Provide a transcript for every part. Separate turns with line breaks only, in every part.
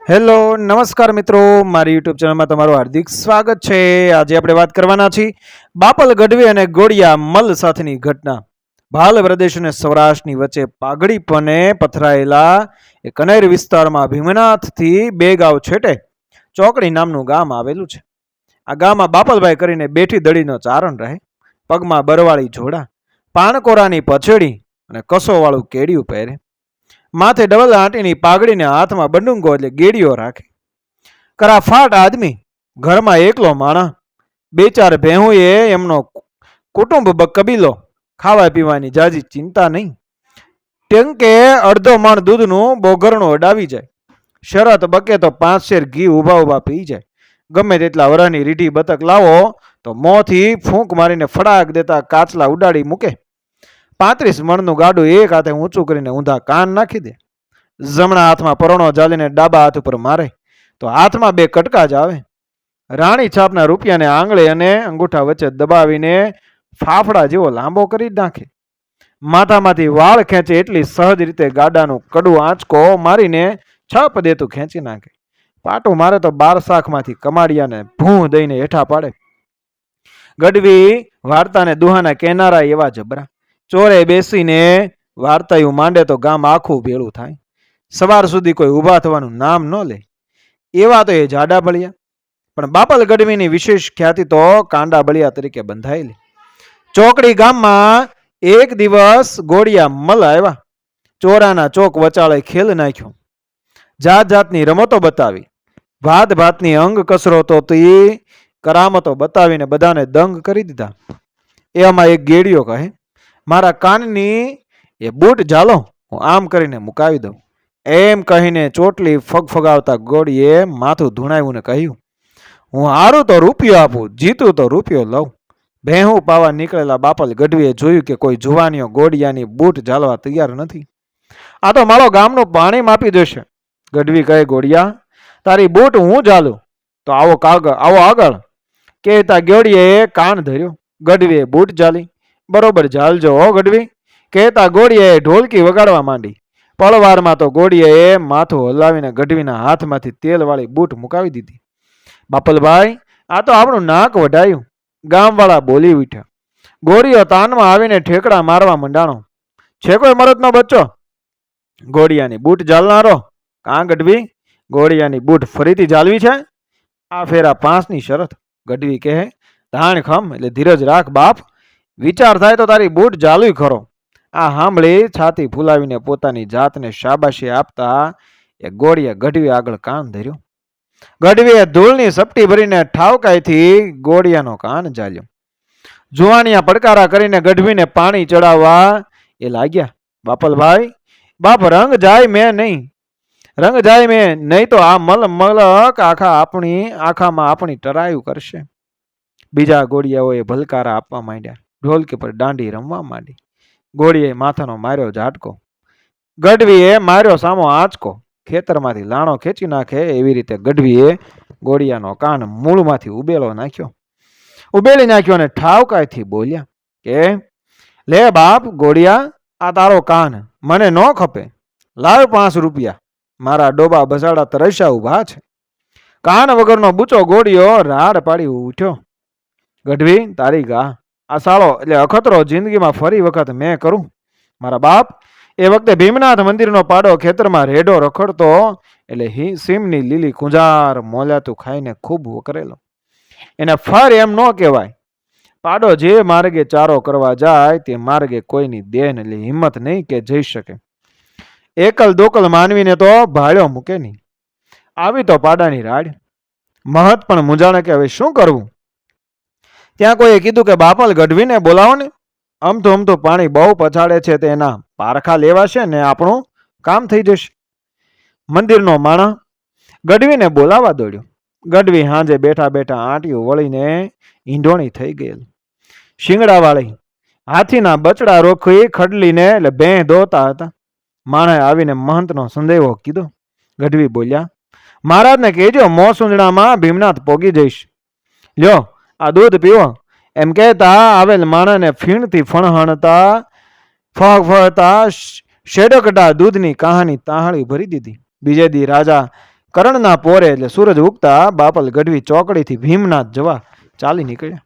Hello નમસ્કાર મિત્રો, મારી યુટ્યુબ ચેનલમાં તમારું હાર્દિક સ્વાગત છે। આજે આપણે વાત કરવાના છીએ બાપલ ગઢવી અને ગોળિયા મલ સાથેની ઘટના। ભાલ પ્રદેશ અને સૌરાષ્ટ્રની વચ્ચે પાઘડીપણે પથરાયેલા એ કનેર વિસ્તારમાં ભીમનાથથી 2 ગાંવ છેટે ચોકડી નામનું ગામ આવેલું છે। આ ગામમાં બાપલભાઈ કરીને બેઠી દડીનો ચારણ રહે, પગમાં બરવાળી જોડા, પાણકોરાની પછેડી અને કસોવાળું કેડિયું પહેરે, માથે ડબલ આંટીની પાઘડીને હાથમાં બંડુંગો એટલે ગેડીઓ રાખે। કરા ફાટ આદમી, ઘરમાં એકલો માણા, 2-4 ભેહુંએ એમનો કુટુંબ કબીલો, ખાવા પીવાની જાજી ચિંતા નહીં, ટેંકે અડધો મણ દૂધનું બોઘરણું અડાવી જાય, શરત બકે તો 5 શેર ઘી ઊભા ઊભા પી જાય, ગમે તેટલા વરાની રીઢી બતક લાવો તો મોંથી ફૂંક મારીને ફડાક દેતા કાચલા ઉડાડી મૂકે। 35 મણનું ગાડું એક હાથે ઊંચું કરીને ઊંધા કાન નાખી દે, જમણા હાથમાં પરોણો ઝાલીને ડાબા હાથ ઉપર મારે તો હાથમાં 2 કટકા જ આવે। રાણી છાપના રૂપિયાને આંગળે અને અંગૂઠા વચ્ચે દબાવીને ફાફડા જેવો લાંબો કરી નાખે, માથામાંથી વાળ ખેંચે એટલી સહજ રીતે ગાડાનું કડું આંચકો મારીને છપ દેતું ખેંચી નાખે। પાટું મારે તો 12 શાખમાંથી કમાડિયાને ભૂં દઈને હેઠા પાડે। ગઢવી વાર્તાને દુહાના કેનારા એવા જબરા, ચોરે બેસીને વાર્તાયું માંડે તો ગામ આખું ભેળું થાય, સવાર સુધી કોઈ ઊભા થવાનું નામ ન લે, એવા તો એ જાડા બળિયા। પણ બાપલ ગઢવીની વિશેષ ખ્યાતિ તો કાંડા બળિયા તરીકે બંધાયેલી। ચોકડી ગામમાં એક દિવસ ગોળિયા મલ આવ્યા, ચોરાના ચોક વચાળે ખેલ નાખ્યો, જાત જાતની રમતો બતાવી, ભાત ભાતની અંગ કસરતોથી કરામતો બતાવીને બધાને દંગ કરી દીધા। એમાં એક ગેડિયો કહે, મારા કાનની એ બૂટ ઝાલો, હું આમ કરીને મુકાવી દઉં। એમ કહીને ચોટલી ફગફગાવતા ગોળીએ માથું ધૂણાવ્યું ને કહ્યું, હું હારું તો રૂપિયો આપું, જીતું તો રૂપિયો લઉં। ભેહું પાવા નીકળેલા બાપલ ગઢવીએ જોયું કે કોઈ જુવાનીઓ ગોળિયાની બૂટ ઝાલવા તૈયાર નથી, આ તો મારો ગામનું પાણી માપી દેશે। ગઢવી કહે, ગોળિયા તારી બૂટ હું ઝાલું તો આવો આગળ કહેતા ગોળીએ કાન ધર્યો। ગઢવીએ બૂટ ઝાલી, બરોબર ઝાલજો હો ગઢવી કહેતા ગોળીએ ઢોલકી વગાડવા માંડી। પળવારમાં તો ગોળીએ માથું હલાવીને ગઢવીના હાથમાંથી તેલવાળી બૂટ મુકાવી દીધી। બાપલભાઈ આ તો આપણું નાક વઢાયું, ગામવાળા બોલી ઉઠ્યા। ગોળીઓ તાનમાં આવીને ઠેકડા મારવા મંડાણો, છે કોઈ મરદનો બચ્ચો? ગોળિયાની બૂટ ઝાલનારો? કાં ગઢવી ગોળિયાની બૂટ ફરીથી ઝાલવી છે? આ ફેરા 5ની શરત। ગઢવી કહે, ધાણ ખમ એટલે ધીરજ રાખ બાપ, વિચાર થાય તો તારી બૂટ ઝાલવી ખરો। આ સાંભળી છાતી ફૂલાવીને પોતાની જાતને શાબાશી આપતા એ ગોળિયા ગઢવી આગળ કાન ધર્યો। ગઢવીએ ધૂળની સપટી ભરીને ઠાવકાઈથી ગોળિયાનો કાન ઝાલ્યો। જુવાનિયા પડકારા કરીને ગઢવીને પાણી ચડાવવા એ લાગ્યા। બાપલભાઈ બાપ રંગ જાય મેં નહીં તો આ મલક આખામાં આપણી ટરાયું કરશે। બીજા ગોળિયાઓએ ભલકારા આપવા માંડ્યા, ઢોલકી પર દાંડી રમવા માંડી। ગોળીએ માથાનો માર્યો ઝાટકો, ગઢવીએ માર્યો સામો આંચકો, ખેતરમાંથી લાણો ખેંચી નાખે એવી રીતે ગઢવીએ ગોળિયાનો કાન મૂળમાંથી ઉબેલી નાખ્યો અને ઠાવકાઈથી બોલ્યા કે, લે બાપ ગોળિયા આ તારો કાન મને ન ખપે, લાવ 5 રૂપિયા, મારા ડોબા બસાડા તરસ્યા ઉભા છે। કાન વગરનો બૂચો ગોળિયો રાડ પાડી ઉઠ્યો। ગઢવી તારી ગા, આ સાળો એટલે અખતરો જિંદગીમાં ફરી વખત મેં કરું। મારા બાપ એ વખતે ભીમનાથ મંદિરનો પાડો ખેતરમાં રેડો રખડતો એટલે સીમની લીલી કુંજાર મોલાતું ખાઈને ખૂબ વકરેલો, એને ફર એમ ન કહેવાય। પાડો જે માર્ગે ચારો કરવા જાય તે માર્ગે કોઈની દેન એટલે હિંમત નહીં કે જઈ શકે, એકલ દોકલ માનવીને તો ભાળ્યો મૂકે નહીં। આવી તો પાડાની રાડ, મહત પણ મૂંઝાણે કે હવે શું કરવું। ત્યાં કોઈએ કીધું કે બાપલ ગઢવીને બોલાવો ને, અમથું પાણી બહુ પછાડે છે, તેના પારખા લેવાશે ને આપણું કામ થઈ જશે। મંદિરનો માણા ગઢવીને બોલાવા દોડ્યો। ગઢવી હાંજે બેઠા બેઠા આંટીઓ વળીને ઈંઢોણી થઈ ગયેલી, શિંગડાવાળી હાથીના બચડા રોખી ખડલીને એટલે ભેં ધોતા હતા। માણે આવીને મહંતનો સંદેહો કીધો। ગઢવી બોલ્યા, મહારાજને કહેજો મોસુંજણામાં ભીમનાથ પોગી જઈશ, લ્યો આ દૂધ પીવો। એમ કહેતા આવેલ માણસને ફીણથી ફળતા શેડકડા દૂધની કહાની તાહળી ભરી દીધી। બીજે દી રાજા કરણના પોરે એટલે સૂરજ ઉગતા બાપલ ગઢવી ચોકડીથી ભીમનાથ જવા ચાલી નીકળ્યા.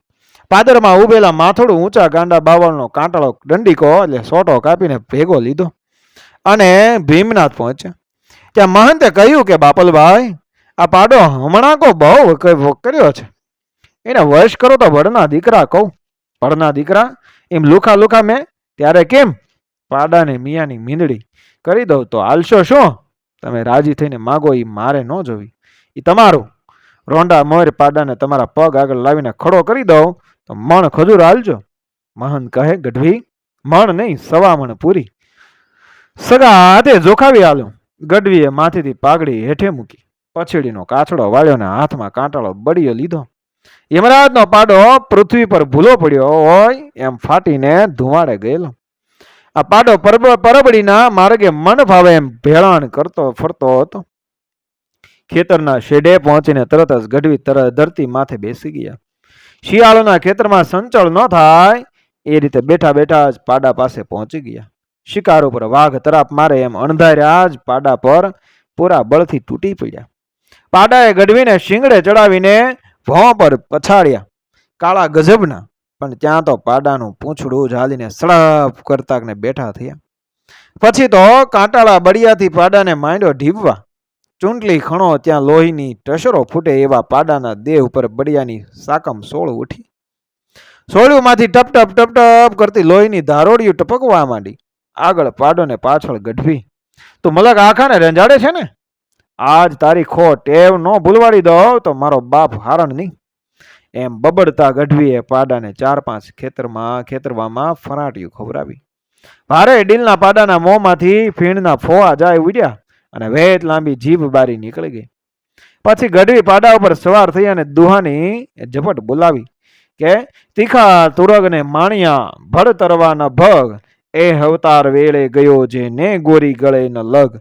પાદરમાં ઉભેલા માથોડું ઊંચા ગાંડા બાવળનો કાંટાળો દંડીકો એટલે સોટો કાપીને ભેગો લીધો અને ભીમનાથ પહોંચ્યા. ત્યાં મહંતે કહ્યું કે બાપલભાઈ, આ પાડો હમણાં કો બહુ કર્યો છે, એને વશ કરો તો વડના દીકરા કહું. વડના દીકરા એમ લુખા લુખા મેં ત્યારે કેમ? પાડાને મિયાની મીંદડી કરી દઉં તો હાલશો શું? તમે રાજી થઈને માગો એ મારે ન જોવી, એ તમારું. રોંડા મોર પાડાને તમારા પગ આગળ લાવીને ખડો કરી દઉં તો મણ ખજૂર હાલજો. મહંત કહે, ગઢવી મણ નહીં, સવા મણ પૂરી. સગા હાથે જોખાવી હાલ્યો. ગઢવીએ માથેથી પાઘડી હેઠે મૂકી, પછીડીનો કાછડો વાળ્યો ને હાથમાં કાંટાળો બળીયો લીધો. યમરાજનો પાડો પૃથ્વી પર ભૂલો પડ્યો હોય એમ ફાટીને ધુમાડે ગયેલો. આ પાડો પરબડીના માર્ગે મન ભાવે એમ ભેળાણ કરતો ફરતો હતો. ખેતરના શેડે પહોંચીને તરત જ ગઢવી ધરતી માથે બેસી ગયા. શિયાળોના ખેતરમાં સંચળ ન થાય એ રીતે બેઠા બેઠા જ પાડા પાસે પહોંચી ગયા. શિકાર ઉપર વાઘ તરાપ મારે એમ અણધાર્યા જ પાડા પર પૂરા બળથી તૂટી પડ્યા. પાડાએ ગઢવીને શિંગડે ચડાવીને ભોં પર પછાડ્યા, કાળા ગજબના. પણ ત્યાં તો પાડાનું પૂંછડું ઝાલીને સડપ કરતા બેઠા થયા. પછી તો કાંટાળા બળિયાથી પાડાને માંડ્યો ઢીબવા. ચૂંટલી ખણો ત્યાં લોહીની ટસરો ફૂટે એવા પાડાના દેહ ઉપર બળિયાની સાકમ સોળ ઉઠી. સોળ્યુંમાંથી ટપ ટપ ટપ ટપ કરતી લોહીની ધારોડિયું ટપકવા માંડી. આગળ પાડો ને પાછળ ગઢવી. તું મલક આખાને રંજાડે છે ને? આજ તારી ખોટ ટેવ ન ભૂલવાડી દો તો મારો બાપ હારણ નહીં. એમ બબડતા ગઢવીએ પાડાને 4-5 ખેતરવામાં ફરાટિયું ખવડાવી. ભારે ડીલના પાડાના મોંમાંથી ફીણના ફોવા જાય ઉડ્યા અને વેત લાંબી જીભ બારી નીકળી ગઈ. પછી ગઢવી પાડા ઉપર સવાર થઈ અને દુહાની ઝપટ બોલાવી કે તીખા તુરગને માણિયા ભડ તરવાના ભગ, એ અવતાર વેળે ગયો જે ને ગોરી ગળે ન લગ.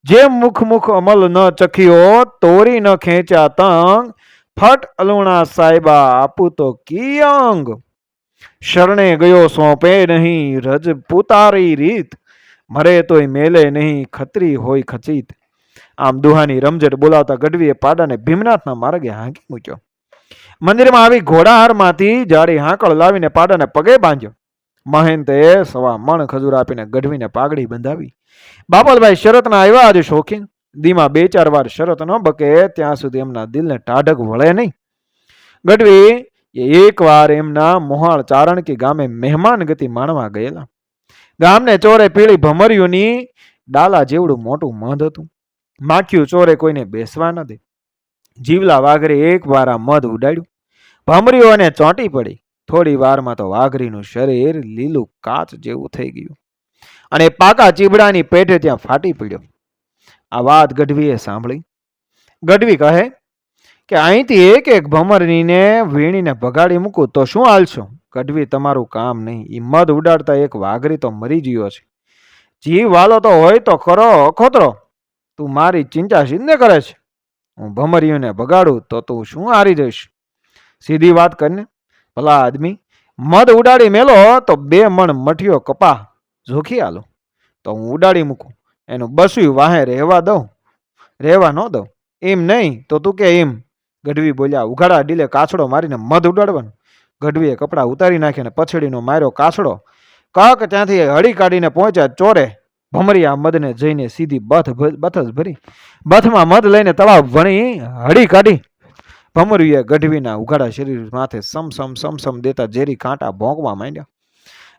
જે મુખ અમલ ન ચખ્યો તોરી ન ખેંચ્યા તંગ, ફટ અલુણા સાહેબા આપું તો કી અંગ. શરણે ગયો સોંપે નહીં રજ પુતારી રીત, મરે તોય મેલે નહીં ખત્રી હોય ખચિત. આમ દુહાની રમઝટ બોલાવતા ગઢવીએ પાડાને ભીમનાથના માર્ગે હાંકી મૂક્યો. મંદિરમાં આવી ઘોડાહારમાંથી જાડી હાંકળ લાવીને પાડાને પગે બાંધ્યો. મહેંતે સવા મણ ખજૂર આપીને ગઢવીને પાઘડી બંધાવી. બાપલભાઈ શરતના આવ્યા જ શોખીન. દીમાં 2-4 વાર શરત ન બકે ત્યાં સુધી એમના દિલને ટાઢક વળે નહીં. ગઢવી એક વાર એમના મોહાળ ચારણકી ગામે મહેમાન ગતિ માણવા ગયેલા. ગામને ચોરે પીળી ભમરીઓની ડાલા જેવડું મોટું મધ હતું. માખ્યું ચોરે કોઈને બેસવા ન દે. જીવલા વાઘરે એક વાર આ મધ ઉડાડ્યું. ભમરીઓને ચોંટી પડી. થોડી વારમાં તો વાઘરીનું શરીર લીલું કાચ જેવું થઈ ગયું અને પાકા ચીબડાની પેઠે ત્યાં ફાટી પડ્યો. આ વાત ગઢવીએ સાંભળી. ગઢવી કહે કે અહીંથી એક ભમરીને વીણીને ભગાડી મૂકું તો શું હાલશો? ગઢવી, તમારું કામ નહીં. એ મધ ઉડાડતા એક વાઘરી તો મરી ગયો છે. જીવ વાલો તો હોય તો કરો અખોતરો. તું મારી ચિંતા સિદ્ધને કરે છે. હું ભમરીઓને ભગાડું તો તું શું હારી જઈશ? સીધી વાત કરીને. ભલા આદમી, મધ ઉડાડી મેલો તો 2 મણ મઠિયો કપા જોખી આલો તો હું ઉડાડી મૂકું. એનું બસ્યું વાહે રહેવા ન દઉં. એમ નહીં તો તું કે એમ. ગઢવી બોલ્યા. ઉઘાડા ડીલે કાછડો મારીને મધ ઉડાડવાનું. ગઢવીએ કપડા ઉતારી નાખીને પછડીનો માર્યો કાછડો. કક ત્યાંથી હળી કાઢીને પહોંચ્યા ચોરે. ભમરિયા મધને જઈને સીધી બથ જ ભરી. બથમાં મધ લઈને તળાવ ભણી હળી કાઢી. ભમરીએ ગઢવીના ઉઘાડા શરીર માથે સમસમ દેતા ઝેરી કાંટા ભોંકવા માંડ્યા.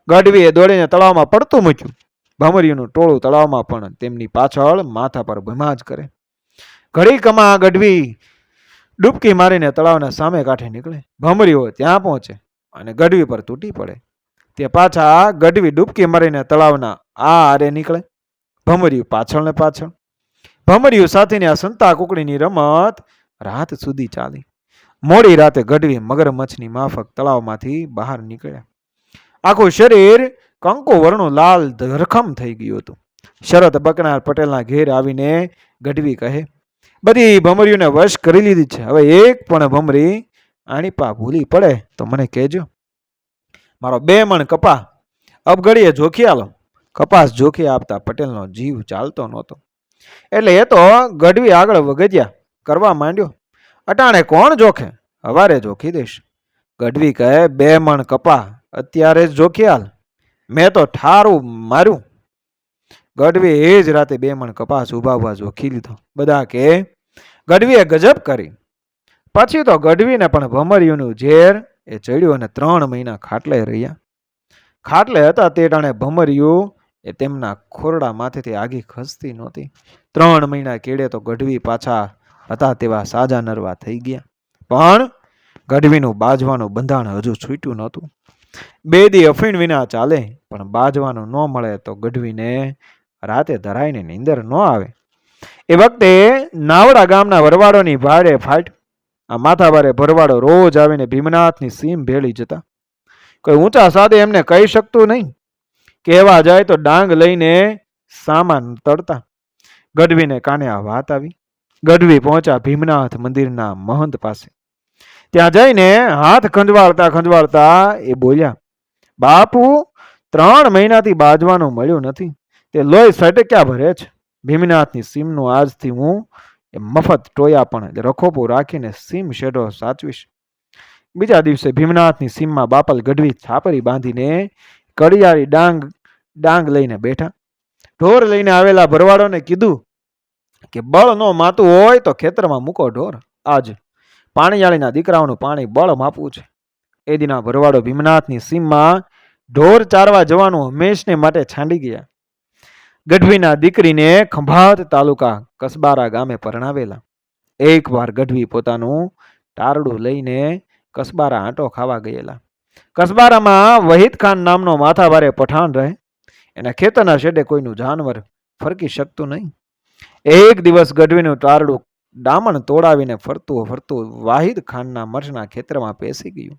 ગઢવીએ દોડીને તળાવમાં પડતું મૂક્યું. ભમરીઓનું ટોળું તળાવમાં પણ તેમની પાછળ માથા પર ભમાજ કરે. ઘડીકમાં ગઢવી ડૂબકી મારીને તળાવના સામે કાંઠે નીકળે. ભમરીઓ ત્યાં પહોંચે અને ગઢવી પર તૂટી પડે. તે પાછા ગઢવી ડૂબકી મારીને તળાવના આ આરે નીકળે. ભમરીઓ પાછળ ને પાછળ. ભમરીઓ સાથેની આ સંતા કુકડીની રમત રાત સુધી ચાલી. મોડી રાતે ગઢવી મગરમચ્છની માફક તળાવમાંથી બહાર નીકળ્યા. આખું શરીર કંકુ વર્ણું લાલ ધરખમ થઈ ગયું હતું. શરત બકનાર પટેલના ઘેર આવીને ગઢવી કહે, બધી ભમરીઓને વશ કરી લીધી છે. હવે એક પણ ભમરી આણીપા ભૂલી પડે તો મને કહેજો. મારો 2 મણ કપા અબઘડીએ જોખી આલો. કપાસ જોખી આપતા પટેલનો જીવ ચાલતો નહોતો. એટલે એ તો ગઢવી આગળ વગદ્યા કરવા માંડ્યો. અટાણે કોણ જોખે? હવારે જોખી દઈશ. ગઢવી કહે, 2 મણ કપા અત્યારે જ જોખી હાલ, મેં તો ઠારું માર્યું. ગઢવી એ જ રાતે 2 મણ કપાસ ઉભા જોખી લીધો. બધા કે ગઢવીએ ગજબ કરી. પછી તો ગઢવીને પણ ભમરિયુંનું ઝેર એ ચડ્યું અને 3 મહિના ખાટલે રહ્યા. ખાટલે હતા તે ટાણે ભમરિયું એ તેમના ખોરડા માથેથી આગી ખસતી નહોતી. 3 મહિના કેડે તો ગઢવી પાછા હતા તેવા સાજા નરવા થઈ ગયા. પણ ગઢવીનું બાજવાનું બંધાણ હજુ છૂટ્યું નહોતું. 2 દી અફીણ વિના ચાલે, પણ બાજવાનું ન મળે તો ગઢવીને રાતે ધરાઈને નીંદર ન આવે. એ વખતે નાવડા ગામના વરવાડોની ભાડે ફાટ. આ માથાભારે ભરવાડો રોજ આવીને ભીમનાથની સીમ ભેળી જતા. કોઈ ઊંચા સાદે એમને કહી શકતું નહીં. કહેવા જાય તો ડાંગ લઈને સામાન તળતા. ગઢવીને કાને આ વાત આવી. ગઢવી પહોંચ્યા ભીમનાથ મંદિરના મહંત પાસે. ત્યાં જઈને હાથ ખંજવાળતા એ બોલ્યા, બાપુ, 3 મહિનાથી બાજવાનું મળ્યું નથી. તે લોહી સટક્યા ભરે છે. ભીમનાથની સીમનું આજથી હું મફત ટોયા પણ રખોપું રાખીને સીમ શેઢો સાચવીશ. બીજા દિવસે ભીમનાથની સીમમાં બાપલ ગઢવી છાપરી બાંધીને કડિયાળી ડાંગ લઈને બેઠા. ઢોર લઈને આવેલા ભરવાડોને કીધું કે બળ નો માતું હોય તો ખેતરમાં મૂકો ઢોર. આજ પાણીયાળીના દીકરાઓનું પાણી બળ માપવું છે. એ દિના ભરવાડો ભીમનાથની સીમમાં ઢોર ચારવા જવાનું હંમેશને માટે છાંડી ગયા. ગઢવીના દીકરીને ખંભાત તાલુકા કસબારા ગામે પરણાવેલા. એકવાર ગઢવી પોતાનું ટારડું લઈને કસબારા આંટો ખાવા ગયેલા. કસબારામાં વહીદ ખાન નામનો માથાભારે પઠાણ રહે. એના ખેતરના શેડે કોઈનું જાનવર ફરકી શકતું નહીં. એક દિવસ ગઢવીનું ટારડું ડામણ તોડાવીને ફરતું વાહિદ ખાનના મર્ચના ખેતરમાં પેસી ગયું.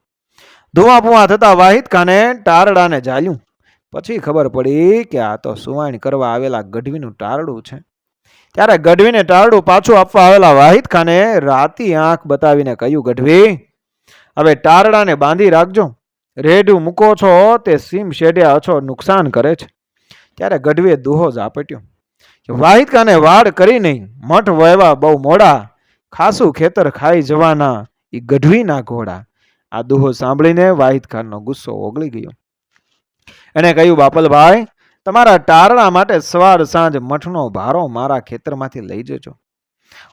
ધુઆ થતા વાહિદ ખાને ટારડાને ઝાલ્યું. પછી ખબર પડી કે આ તો સુવાણ કરવા આવેલા ગઢવીનું ટારડું છે. ત્યારે ગઢવીને ટારડું પાછું આપવા આવેલા વાહિદ ખાને રાતી આંખ બતાવીને કહ્યું, ગઢવી, હવે ટારડાને બાંધી રાખજો. રેઢું મૂકો છો તે સીમ શેઢે અછો નુકસાન કરે છે. ત્યારે ગઢવીએ દુહો ઝાપટ્યો કે વાહિદ ખાને વાડ કરી નહીં, મઠ વહેવા બહુ મોડા, ખાસું ખેતર ખાઈ જવાના એ ગઢવીના ઘોડા. આ દુહો સાંભળીને વાહિદ ખાનનો ગુસ્સો ઓગળી ગયો. એને કહ્યું, બાપલભાઈ, તમારા ટારણા માટે સવાર સાંજ મઠનો ભારો મારા ખેતરમાંથી લઈ જજો.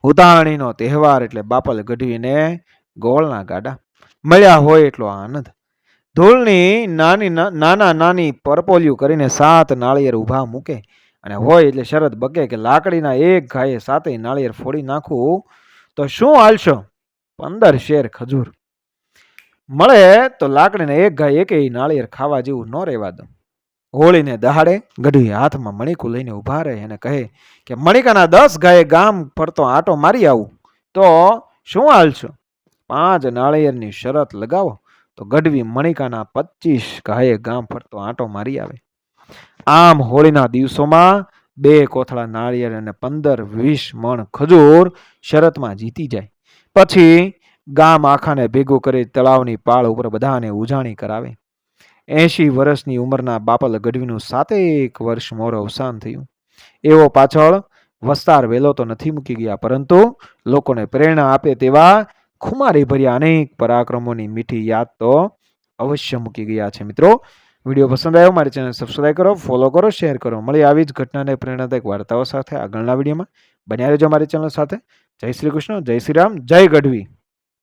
ઉતાણીનો તહેવાર એટલે બાપલ ગઢવીને ગોળના ગાડા મળ્યા હોય એટલો આનંદ. ધૂળની નાની પરપોલિયું કરીને 7 નાળિયેર ઊભા મૂકે અને હોય એટલે શરત બકે કે લાકડીના એક ઘાયે 7 નાળિયેર ફોડી નાખવું તો શું હાલશો? 15 શેર ખજૂર મળે તો લાકડીના એક ઘાય એકેય નાળિયેર ખાવા જેવું ન રહેવા દો. હોળીને દહાડે ગઢવી હાથમાં મણિકું લઈને ઊભા રહે અને કહે કે મણિકાના 10 ગાયે ગામ ફરતો આંટો મારી આવું તો શું હાલશો? 5 નાળિયેરની શરત લગાવો તો ગઢવી મણિકાના 25 ગાયે ગામ ફરતો આંટો મારી આવે. આમ હોળીના દિવસોમાં 2 કોથળા નાળિયેર અને 15-20 મણ ખજૂર શરતમાં જીતી જાય. પછી ગામ આખાને ભેગું કરી તળાવની પાળ ઉપર બધાને ઉજાણી કરાવે. 80 વર્ષની ઉંમરના બાપલ ગઢવીનું 7 વર્ષ મોર અવસાન થયું. એવો પાછળ વસ્તાર વેલો તો નથી મૂકી ગયા, પરંતુ લોકોને પ્રેરણા આપે તેવા ખુમારી ભર્યા અનેક પરાક્રમોની મીઠી યાદ તો અવશ્ય મૂકી ગયા છે. મિત્રો, વિડીયો પસંદ આવ્યો મારી ચેનલ સબસ્ક્રાઈબ કરો, ફોલો કરો, શેર કરો. મળી આવી જ ઘટનાને પ્રેરણાદાયક વાર્તાઓ સાથે આગળના વિડીયોમાં. બન્યા રહેજો મારી ચેનલ સાથે. જય શ્રી કૃષ્ણ, જય શ્રી રામ, જય ગઢવી.